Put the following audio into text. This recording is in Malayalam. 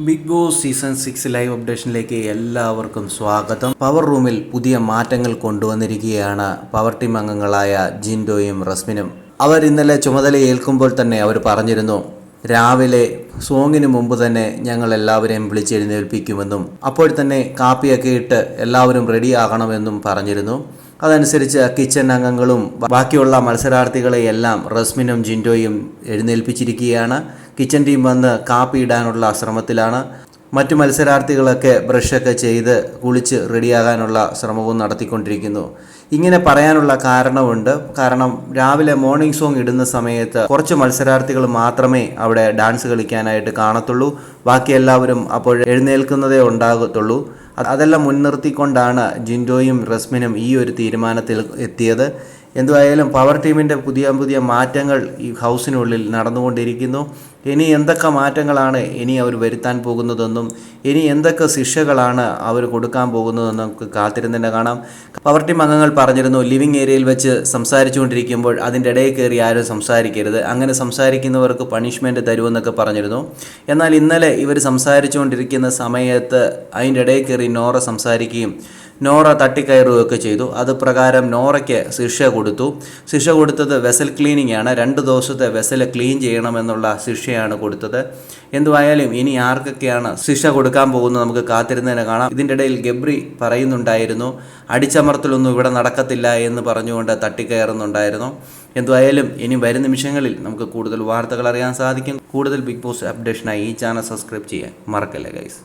ബിഗ് ബോസ് സീസൺ 6 ലൈവ് അപ്ഡേഷനിലേക്ക് എല്ലാവർക്കും സ്വാഗതം. പവർ റൂമിൽ പുതിയ മാറ്റങ്ങൾ കൊണ്ടുവന്നിരിക്കുകയാണ് പവർ ടീം അംഗങ്ങളായ ജിൻഡോയും റസ്മിനും. അവർ ഇന്നലെ ചുമതല ഏൽക്കുമ്പോൾ തന്നെ അവർ പറഞ്ഞിരുന്നു, രാവിലെ സോങ്ങിന് മുമ്പ് തന്നെ ഞങ്ങൾ എല്ലാവരെയും വിളിച്ചെഴുന്നേൽപ്പിക്കുമെന്നും അപ്പോൾ തന്നെ കാപ്പിയൊക്കെ ഇട്ട് എല്ലാവരും റെഡിയാകണമെന്നും പറഞ്ഞിരുന്നു. അതനുസരിച്ച് കിച്ചൺ അംഗങ്ങളും ബാക്കിയുള്ള മത്സരാർത്ഥികളെയെല്ലാം റസ്മിനും ജിൻഡോയും എഴുന്നേൽപ്പിച്ചിരിക്കുകയാണ്. കിച്ചൺ ടീം വന്ന് കാപ്പി ഇടാനുള്ള ശ്രമത്തിലാണ്. മറ്റു മത്സരാർത്ഥികളൊക്കെ ബ്രഷൊക്കെ ചെയ്ത് കുളിച്ച് റെഡിയാകാനുള്ള ശ്രമവും നടത്തിക്കൊണ്ടിരിക്കുന്നു. ഇങ്ങനെ പറയാനുള്ള കാരണമുണ്ട്. കാരണം രാവിലെ മോർണിംഗ് സോങ് ഇടുന്ന സമയത്ത് കുറച്ച് മത്സരാർത്ഥികൾ മാത്രമേ അവിടെ ഡാൻസ് കളിക്കാനായിട്ട് കാണത്തുള്ളൂ. ബാക്കി എല്ലാവരും അപ്പോൾ എഴുന്നേൽക്കുന്നതേ ഉണ്ടാകത്തുള്ളൂ. അതെല്ലാം മുൻനിർത്തിക്കൊണ്ടാണ് ജിൻഡോയും റസ്മിനും ഈ ഒരു തീരുമാനത്തിൽ എത്തിയത്. എന്തുവായാലും പവർ ടീമിൻ്റെ പുതിയ മാറ്റങ്ങൾ ഈ ഹൗസിനുള്ളിൽ നടന്നുകൊണ്ടിരിക്കുന്നു. ഇനി എന്തൊക്കെ മാറ്റങ്ങളാണ് ഇനി അവർ വരുത്താൻ പോകുന്നതെന്നും ഇനി എന്തൊക്കെ ശിക്ഷകളാണ് അവർ കൊടുക്കാൻ പോകുന്നതെന്നും നമുക്ക് കാത്തിരുന്ന് തന്നെ കാണാം. പവർ ടീം അംഗങ്ങൾ പറഞ്ഞിരുന്നു, ലിവിങ് ഏരിയയിൽ വെച്ച് സംസാരിച്ചുകൊണ്ടിരിക്കുമ്പോൾ അതിൻ്റെ ഇടയിൽ കയറി ആരും സംസാരിക്കരുത്, അങ്ങനെ സംസാരിക്കുന്നവർക്ക് പണിഷ്മെൻറ്റ് തരുമെന്നൊക്കെ പറഞ്ഞിരുന്നു. എന്നാൽ ഇന്നലെ ഇവർ സംസാരിച്ചുകൊണ്ടിരിക്കുന്ന സമയത്ത് അതിൻ്റെ ഇടയിൽ കയറി നോറ സംസാരിക്കുകയും നോറ തട്ടിക്കയറുകയൊക്കെ ചെയ്തു. അത് പ്രകാരം നോറയ്ക്ക് ശിക്ഷ കൊടുത്തു. ശിക്ഷ കൊടുത്തത് വെസൽ ക്ലീനിങ് ആണ്. 2 ദിവസത്തെ വെസൽ ക്ലീൻ ചെയ്യണമെന്നുള്ള ശിക്ഷയാണ് കൊടുത്തത്. എന്തുവായാലും ഇനി ആർക്കൊക്കെയാണ് ശിക്ഷ കൊടുക്കാൻ പോകുന്നത് നമുക്ക് കാത്തിരുന്നതിനെ കാണാം. ഇതിൻ്റെ ഇടയിൽ ഗബ്രി പറയുന്നുണ്ടായിരുന്നു, അടിച്ചമർത്തലൊന്നും ഇവിടെ നടക്കത്തില്ല എന്ന് പറഞ്ഞുകൊണ്ട് തട്ടിക്കയറുന്നുണ്ടായിരുന്നു. എന്തുവായാലും ഇനി വരും നിമിഷങ്ങളിൽ നമുക്ക് കൂടുതൽ വാർത്തകൾ അറിയാൻ സാധിക്കും. കൂടുതൽ ബിഗ് ബോസ് അപ്ഡേഷനായി ഈ ചാനൽ സബ്സ്ക്രൈബ് ചെയ്യാൻ മറക്കല്ലേ ഗൈസ്.